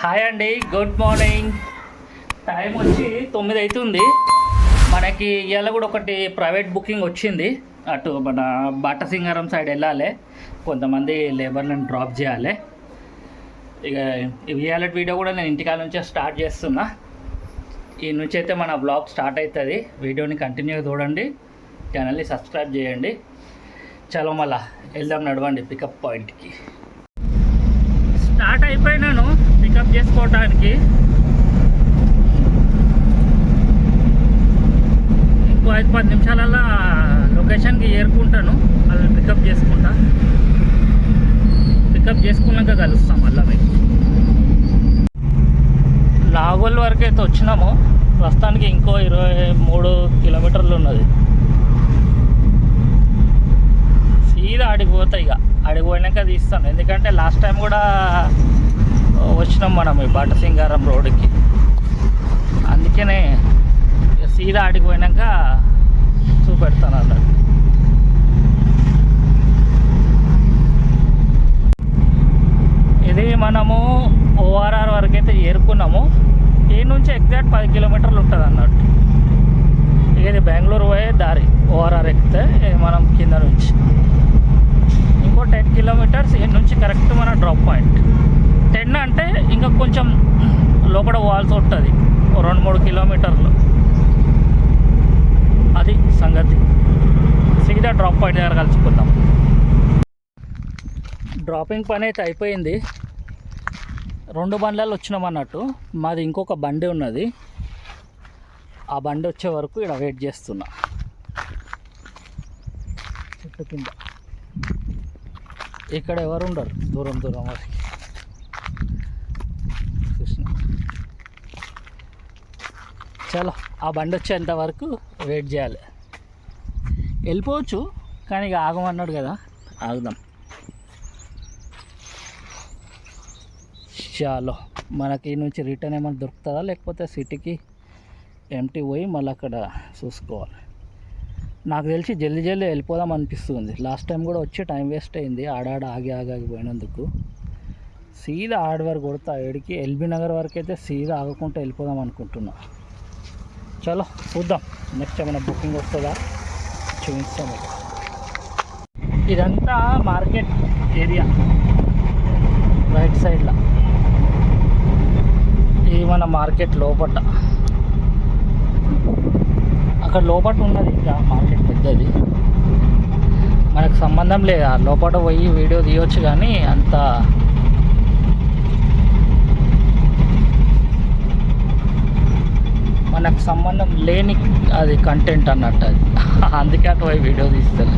Hi అండి, good morning. Time వచ్చి 9 అవుతుంది. మనకి ఇవాళ కూడా ఒకటి ప్రైవేట్ బుకింగ్ వచ్చింది. అటు మన బాటసింగారం సైడ్ వెళ్ళాలి, కొంతమంది లేబర్లను డ్రాప్ చేయాలి. ఇక ఇవాళ వీడియో కూడా నేను ఇంటికాడ నుంచే స్టార్ట్ చేస్తున్నా. ఈ నుంచి అయితే మన బ్లాగ్ స్టార్ట్ అవుతుంది. వీడియోని కంటిన్యూగా చూడండి, ఛానల్ని సబ్స్క్రైబ్ చేయండి. చలో మళ్ళా వెళ్దాం, నడవండి పికప్ పాయింట్కి. స్టార్ట్ అయిపోయినాను పికప్ చేసుకోవడానికి. ఇంకో 5-10 నిమిషాలల్లో లొకేషన్కి ఏరుకుంటాను. అది పికప్ చేసుకున్నాక కలుస్తాం మళ్ళీ మీకు. నాగోల్ వరకు అయితే వచ్చినాము. ప్రస్తుతానికి ఇంకో 23 కిలోమీటర్లు ఉన్నది. సీదా ఆడికి పోతాయి. ఇక ఆడికి పోయినాక తీస్తాను, ఎందుకంటే లాస్ట్ టైం కూడా వచ్చినాం మనం ఈ బాటసింగారం రోడ్డుకి. అందుకనే సీదా ఆడికి పోయినాక చూపెడతాను అన్నట్టు. ఇది మనము ఓఆర్ఆర్ వరకు అయితే చేరుకున్నాము. ఈ నుంచి ఎగ్జాక్ట్ 10 కిలోమీటర్లు ఉంటుంది అన్నట్టు. ఇది బెంగళూరు పోయే దారి. ఓఆర్ఆర్ ఎక్కితే మనం కింద నుంచి ఇంకో 10 కిలోమీటర్స్ ఈ నుంచి కరెక్ట్ మన డ్రాప్ పాయింట్. 10 అంటే ఇంకా కొంచెం లోపల పోవాల్సి ఉంటుంది, 2-3 కిలోమీటర్లు. అది సంగతి. సీదా డ్రాప్ పాయింట్ దగ్గర కలుసుకుందాం. డ్రాపింగ్ పని అయితే అయిపోయింది. 2 బండ్లలో వచ్చినాం అన్నట్టు. మాది ఇంకొక బండి ఉన్నది. ఆ బండి వచ్చే వరకు ఇక్కడ వెయిట్ చేస్తున్నా చెట్టు కింద. ఇక్కడ ఎవరు ఉండరు, దూరం వరకు చూసిన. చలో ఆ బండి వచ్చేంత వరకు వెయిట్ చేయాలి. వెళ్ళిపోవచ్చు, కానీ ఇక ఆగమన్నాడు కదా, ఆగుదాం. చాలో మనకి ఈ నుంచి రిటర్న్ ఏమైనా దొరుకుతుందా, లేకపోతే సిటీకి ఎంటీ పోయి మళ్ళీ అక్కడ చూసుకోవాలి. నాకు తెలిసి జల్దీ వెళ్ళిపోదాం అనిపిస్తుంది. లాస్ట్ టైం కూడా వచ్చి టైం వేస్ట్ అయింది, ఆగి పోయినందుకు. సీదా ఆడి వరకు కొడతా, ఏడికి ఎల్బీ నగర్ వరకు అయితే సీదా ఆగకుండా వెళ్ళిపోదాం అనుకుంటున్నా. చలో చూద్దాం, నెక్స్ట్ ఏమైనా బుకింగ్ వస్తుందా చూపిస్తాం. ఇదంతా మార్కెట్ ఏరియా రైట్ సైడ్లో. ఇది మన మార్కెట్ లోపట, అక్కడ లోపల ఉన్నది ఇంకా మార్కెట్ పెద్దది. మనకు సంబంధం లేదు, ఆ లోపల పోయి వీడియో తీయవచ్చు, కానీ అంత మనకు సంబంధం లేని అది కంటెంట్ అన్నట్టు. అది అందుకే అటు పోయి వీడియో తీస్తాను.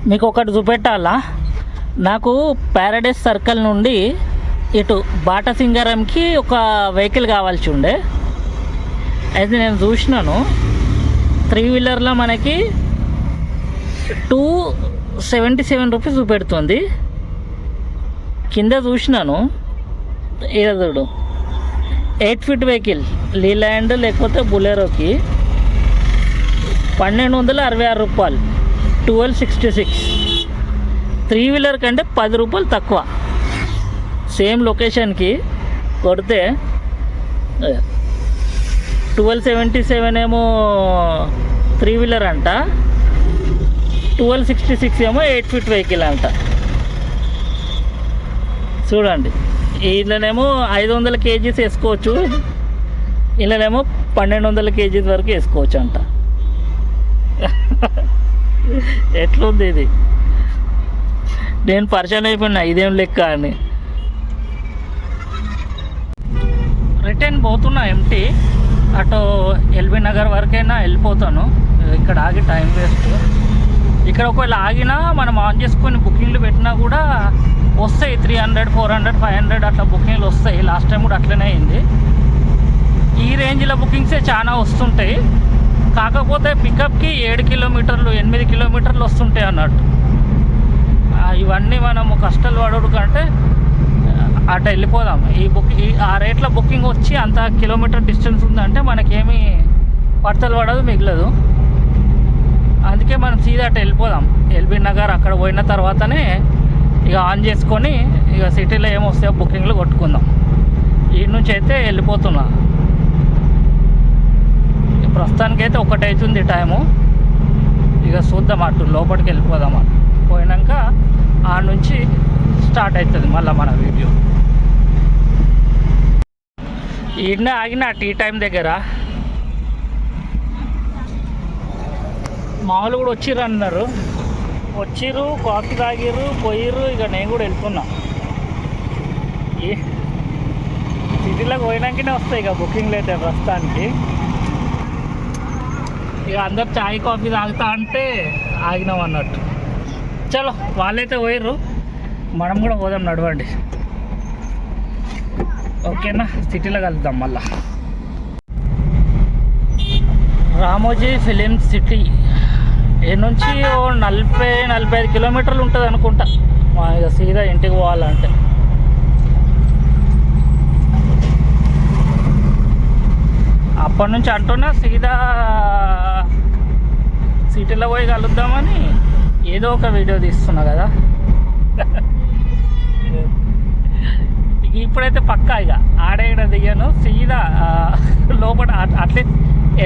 మీకు ఒకటి చూపెట్టాలా, నాకు ప్యారడైస్ సర్కిల్ నుండి ఇటు బాటసింగారంకి ఒక వెహికల్ కావాల్సి ఉండే. అయితే నేను చూసినాను, 3 వీలర్లో మనకి 277 రూపీస్ చూపెడుతుంది. కింద చూసినాను, చూడు 8 ఫీట్ వెహికల్ లీలాండ్ లేకపోతే బులెరోకి 1266 రూపాయలు, 1266. 3 వీలర్ కంటే 10 రూపాయలు తక్కువ. సేమ్ లొకేషన్కి కొడితే 1277 ఏమో 3 వీలర్ అంట, 1266 ఏమో 8 ఫీట్ వెహికల్ అంట. చూడండి, ఇళ్ళనేమో 500 కేజీస్ వేసుకోవచ్చు, ఇళ్ళనేమో 1200 కేజీస్ వరకు వేసుకోవచ్చు అంట. ఎట్లుంది ఇది? నేను పరిచయం అయిపోయినా ఇదేం లెక్క అని. రిటర్న్ పోతున్నా ఎంటీ. అటు ఎల్బీ నగర్ వరకైనా వెళ్ళిపోతాను. ఇక్కడ ఆగి టైం వేస్ట్. ఇక్కడ ఒకవేళ ఆగినా మనం ఆన్ చేసుకొని బుకింగ్లు పెట్టినా కూడా వస్తాయి. 300, 400, 500 అట్లా బుకింగ్లు వస్తాయి. లాస్ట్ టైం కూడా అట్లనే అయింది. ఈ రేంజ్లో బుకింగ్సే చాలా వస్తుంటాయి. కాకపోతే పికప్కి 7 కిలోమీటర్లు 8 కిలోమీటర్లు వస్తుంటాయి అన్నట్టు. ఇవన్నీ మనము కష్టాలు పడడు కంటే అటు వెళ్ళిపోదాం. ఆ రేట్లో బుకింగ్ వచ్చి అంత కిలోమీటర్ డిస్టెన్స్ ఉందంటే మనకేమీ పడతలు పడదు మిగలదు. అందుకే మనం సీదా అటు వెళ్ళిపోదాం. ఎల్బీ నగర్ అక్కడ పోయిన తర్వాతనే ఇక ఆన్ చేసుకొని ఇక సిటీలో ఏమొస్తాయో బుకింగ్లు కొట్టుకుందాం. ఈ నుంచి అయితే వెళ్ళిపోతున్నా. ప్రస్తుతానికైతే 1 అవుతుంది టైము. ఇక చూద్దాం, అటు లోపలికి వెళ్ళిపోదాం. అటు పోయినాక ఆ నుంచి స్టార్ట్ అవుతుంది మళ్ళీ మన వీడియో. ఈడనే ఆగిన టీ టైం దగ్గర. మామూలు కూడా వచ్చిర్రు అన్నారు. వచ్చిర్రు, కాఫీ తాగిర్రు, పోయిర్రు. ఇక నేను కూడా వెళ్తున్నా. సిటీలోకి పోయినాకనే వస్తాయి ఇక బుకింగ్లు అయితే ప్రస్తుతానికి. ఇక అందరు చాయ్ కాఫీ తాగుతా అంటే ఆగినాం అన్నట్టు. చలో, వాళ్ళైతే పోయిర్రు, మనం కూడా పోదాం. నడవండి. ఓకేనా, సిటీలో కలుద్దాం మళ్ళా. రామోజీ ఫిలిం సిటీ ఏ నుంచి 40-45 కిలోమీటర్లు ఉంటుంది అనుకుంటా. ఇక సీదా ఇంటికి పోవాలంటే. అప్పటి నుంచి అంటున్నా సీదా సిటీలో పోయి కలుద్దామని ఏదో ఒక వీడియో తీస్తున్నా కదా. ఇప్పుడైతే పక్కా ఇక ఆడేడ దిగాను, సీదా లోపల అట్లీస్ట్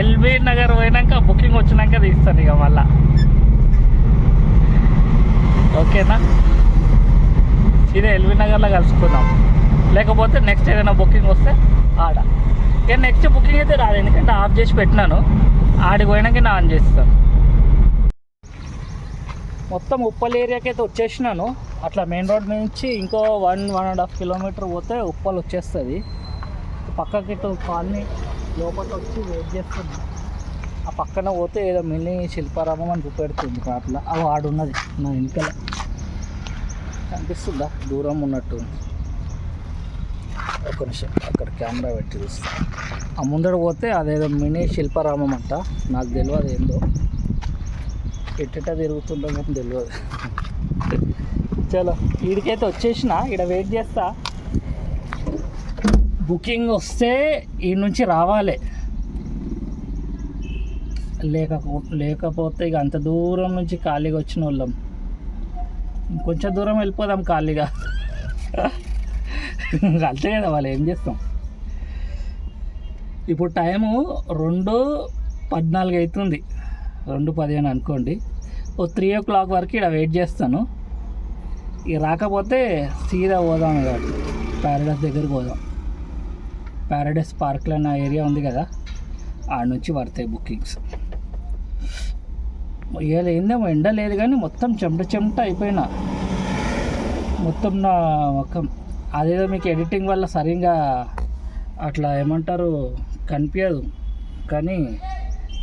ఎల్బీ నగర్ పోయినాక బుకింగ్ వచ్చినాక తీస్తాను ఇక మళ్ళా. ఓకేనా, సీదా ఎల్బీ నగర్లో కలుసుకుందాం. లేకపోతే నెక్స్ట్ ఏదైనా బుకింగ్ వస్తే ఆడ. ఇక నెక్స్ట్ బుకింగ్ అయితే రాదు, ఎందుకంటే ఆఫ్ చేసి పెట్టినాను. ఆడికి పోయినాక నేను ఆన్ చేస్తాను. మొత్తం ఉప్పల్ ఏరియాకి అయితే వచ్చేసినాను. అట్లా మెయిన్ రోడ్ నుంచి ఇంకో 1-1.5 కిలోమీటర్ పోతే ఉప్పల్ వచ్చేస్తుంది. పక్కకి ఇటు కాలనీ లోపల వచ్చి వెయిట్ చేస్తుంది. ఆ పక్కన పోతే ఏదో మినీ శిల్పారామం అని చూపెడుతుంది అట్లా. అవి ఆడున్నది నా వెనకాల కనిపిస్తుందా, దూరం ఉన్నట్టు. ఒక నిమిషం అక్కడ కెమెరా పెట్టి చూస్తాను. ఆ ముందర పోతే అదేదో మినీ శిల్పారామం అంట. నాకు తెలియదు ఏందో, ఎట్టట తిరుగుతుందో కానీ తెలియదు. చలో, వీడికైతే వచ్చేసిన. ఇక్కడ వెయిట్ చేస్తా. బుకింగ్ వస్తే ఈ నుంచి రావాలి, లేకపోతే ఇక అంత దూరం నుంచి ఖాళీగా వచ్చిన వాళ్ళం. ఇంకొంచెం దూరం వెళ్ళిపోదాం ఖాళీగా. అంతే కదా, వాళ్ళు ఏం చేస్తాం. ఇప్పుడు టైము 2:14 అవుతుంది, 2:15 అనుకోండి. 3 o'clock వరకు ఇక్కడ వెయిట్ చేస్తాను. ఇక రాకపోతే సీదా పోదాం, ఇక ప్యారడైస్ దగ్గరికి పోదాం. ప్యారడైస్ పార్క్లో నా ఏరియా ఉంది కదా, ఆడ నుంచి పడతాయి బుకింగ్స్. ఇవాళ ఏందేమో ఎండ లేదు కానీ మొత్తం చెమట అయిపోయినా. మొత్తం నా మొత్తం అదేదో మీకు ఎడిటింగ్ వల్ల సరిగ్గా అట్లా ఏమంటారు కనిపించదు, కానీ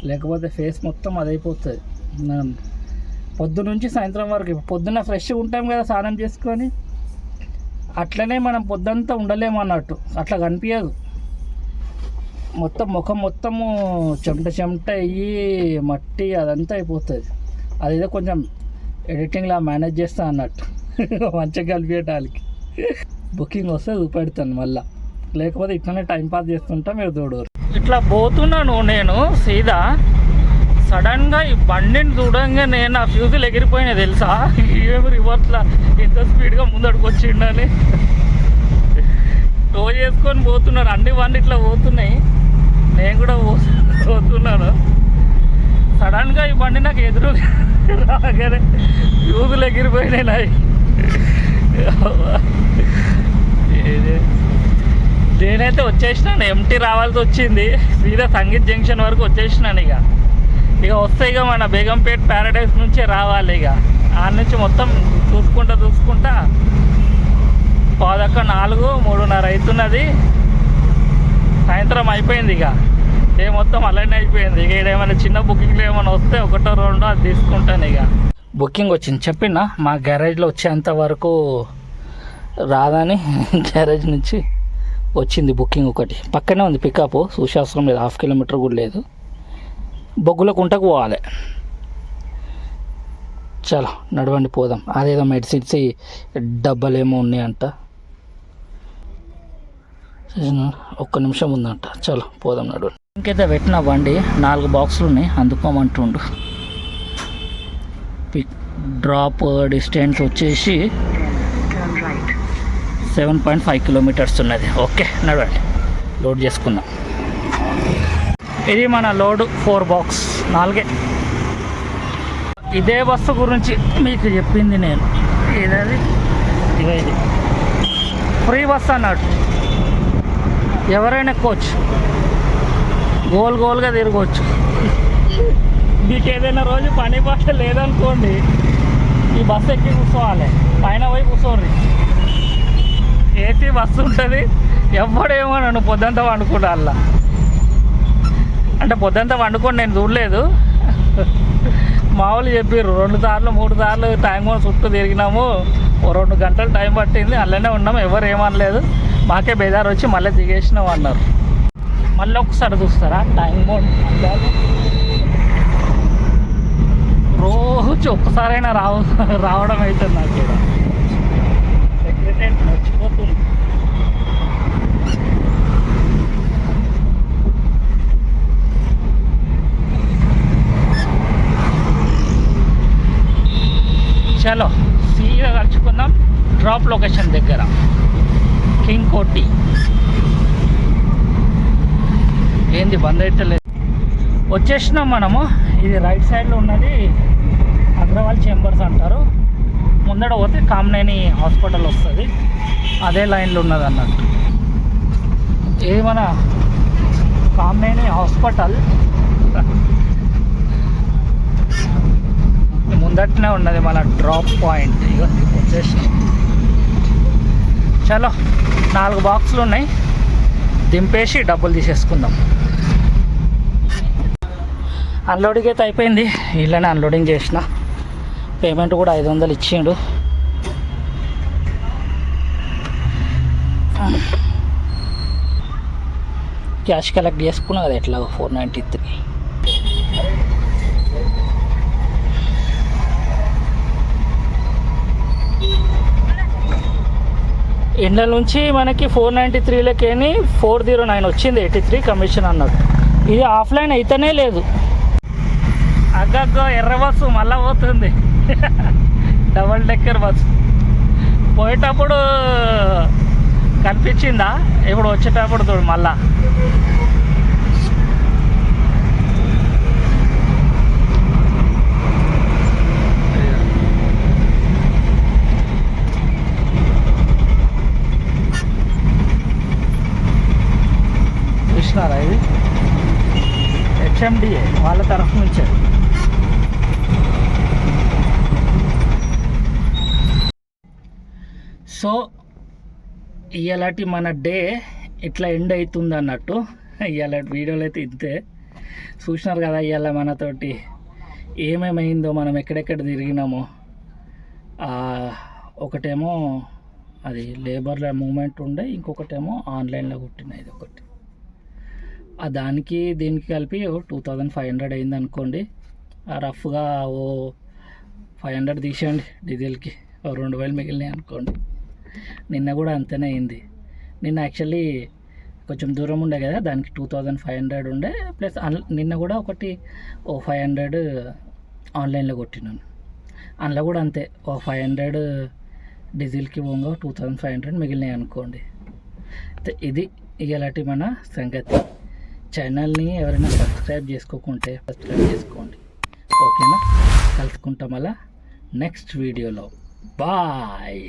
లేకపోతే ఫేస్ మొత్తం అదైపోతుంది. మనం పొద్దునుంచి సాయంత్రం వరకు, పొద్దున్న ఫ్రెష్గా ఉంటాం కదా స్నానం చేసుకొని, అట్లనే మనం పొద్దంతా ఉండలేము అన్నట్టు. అట్లా కనిపించదు. మొత్తం ముఖం మొత్తము చెమట అయ్యి మట్టి అదంతా అయిపోతుంది. అదేదో కొంచెం ఎడిటింగ్లా మేనేజ్ చేస్తా అన్నట్టు మంచిగా కలిపేయటానికి. బుకింగ్ వస్తే చూపెడతాను మళ్ళీ, లేకపోతే ఇట్లనే టైంపాస్ చేస్తుంటా, మీరు చూడరు. ఇట్లా పోతున్నాను నేను సీదా. సడన్గా ఈ బండిని చూడంగా నేను ఆ ఫ్యూజులు ఎగిరిపోయినాయి తెలుసా. ఏమి రివర్స్లా ఇంత స్పీడ్గా ముందడుకు వచ్చిండని టో చేసుకొని పోతున్నాను. అన్ని బండి ఇట్లా పోతున్నాయి, నేను కూడా పోతున్నాను. సడన్గా ఈ బండి నాకు ఎదురు రాగానే ఫ్యూజులు ఎగిరిపోయినాయి నాయి. నేనైతే వచ్చేసినాను, ఎంటీ రావాల్సి వచ్చింది. సీదా సంగీత్ జంక్షన్ వరకు వచ్చేసినాను. ఇక వస్తే ఇక మన బేగంపేట్ ప్యారడైస్ నుంచే రావాలి. ఇక ఆ నుంచి మొత్తం చూసుకుంటా 4:03 అవుతున్నది. సాయంత్రం అయిపోయింది. ఇక డే మొత్తం అలానే అయిపోయింది. ఇక ఏమైనా చిన్న బుకింగ్లు ఏమైనా వస్తే 1-2 అది తీసుకుంటాను. ఇక బుకింగ్ వచ్చింది చెప్పినా, మా గ్యారేజ్లో వచ్చేంత వరకు రాదని గ్యారేజ్ నుంచి వచ్చింది బుకింగ్. ఒకటి పక్కనే ఉంది పికప్, చూసేవసరం లేదు, 1/2 కిలోమీటర్ కూడా లేదు. బొగ్గుల కుంటకు పోవాలి. చలో నడవండి పోదాం. అదేదో మెడిసిన్స్ డబ్బాలేమో ఉన్నాయంట, 1 నిమిషం ఉందంట. చలో పోదాం నడవండి. ఇంకైతే పెట్టిన బండి 4 బాక్సులు ఉన్నాయి, అందుకోమంటుండు. పిక్ డ్రాప్ డిస్టెన్స్ వచ్చేసి 7.5 కిలోమీటర్స్ ఉన్నది. ఓకే నడవండి, లోడ్ చేసుకుందాం. ఇది మన లోడ్ 4 బాక్స్ 4. ఇదే బస్సు గురించి మీకు చెప్పింది నేను. ఏదది ఇది ఫ్రీ బస్ అన్నట్టు, ఎవరైనా ఎక్కొచ్చు, గోల్గా తిరగవచ్చు. మీకు ఏదైనా రోజు పని పాట లేదనుకోండి, ఈ బస్సు ఎక్కి కూర్చోవాలి, పైన పోయి కూర్చోండి. ఏసీ బస్సు ఉంటుంది, ఎవడేమో నన్ను పొద్దంతా వండుకుంటా అలా. అంటే పొద్దంతా వండుకొని నేను చూడలేదు, మామూలు చెప్పారు 2 సార్లు 3 సార్లు టైం కూడా చుట్టూ తిరిగినాము, 2 గంటలు టైం పట్టింది, అలానే ఉన్నాము, ఎవరు ఏమనలేదు. మాకే బేజారు వచ్చి మళ్ళీ దిగేసినాం అన్నారు. మళ్ళీ ఒకసారి చూస్తారా టైం మోడ్, రోజు ఒక్కసారైనా రావడం అవుతుంది నాకు. ఇక్కడ సెక్రటరీ మర్చిపోతుంది. చలో సీదా కలుసుకుందాం డ్రాప్ లొకేషన్ దగ్గర, కింగ్ కోటి. ఏంది బంద్ అయితే లేదు, వచ్చేసినాం మనము. ఇది రైట్ సైడ్లో ఉన్నది అగ్రవాల్ చేంబర్స్ అంటారు. ముందడ పోతే కామినేని హాస్పిటల్ వస్తుంది, అదే లైన్లో ఉన్నది అన్నట్టు. ఇది మన కామినేని హాస్పిటల్ ముందటనే ఉన్నది మన డ్రాప్ పాయింట్. ఇక వచ్చేసి చలో 4 బాక్సులు ఉన్నాయి, దింపేసి డబ్బులు తీసేసుకుందాం. అన్లోడింగ్ అయితే అయిపోయింది, ఇలానే అన్లోడింగ్ చేసిన. పేమెంట్ కూడా 500 ఇచ్చిండు. క్యాష్ కలెక్ట్ చేసుకున్నా కదా ఎట్లా 493. ఇండ్ల నుంచి మనకి 493లకేని 409 వచ్చింది, 83 కమిషన్ అన్నాడు. ఇది ఆఫ్లైన్ అయితేనే లేదు. అగ్గగ్గో ఎర్ర బస్సు మళ్ళా పోతుంది, డబల్ డెక్కర్ బస్సు. పోయేటప్పుడు కనిపించిందా, ఇప్పుడు వచ్చేటప్పుడు చూడు మళ్ళా. చూసినారా, ఇది హెచ్ఎండిఏ వాళ్ళ తరఫు నుంచే. సో ఇలాంటి మన డే ఇట్లా ఎండ్ అవుతుంది అన్నట్టు. ఇవాళ వీడియోలు అయితే ఇంతే, చూసినారు కదా. ఇవాళ మనతోటి ఏమేమైందో, మనం ఎక్కడెక్కడ తిరిగినామో. ఒకటేమో అది లేబర్ల మూమెంట్ ఉండే, ఇంకొకటేమో ఆన్లైన్లో కుట్టినది ఒకటి. దానికి దీనికి కలిపి 2500 అయింది అనుకోండి. రఫ్గా ఓ 500 తీసేయండి, డీజిల్కి 2000 మిగిలినాయి అనుకోండి. నిన్న కూడా అంతనే అయింది. నిన్న యాక్చువల్లీ కొంచెం దూరం ఉండే కదా, దానికి 2500 ఉండే, ప్లస్ నిన్న కూడా ఒకటి 500 ఆన్లైన్లో కొట్టినాను. అందులో కూడా అంతే, 500 డీజిల్కి పోగా 2500 మిగిలినాయి అనుకోండి. ఇది ఇలాంటి మన సంగతి. ఛానల్ని ఎవరైనా సబ్స్క్రైబ్ చేసుకోకుంటే సబ్స్క్రైబ్ చేసుకోండి, ఓకేనా? కలుసుకుంటాం అలా నెక్స్ట్ వీడియోలో. బాయ్.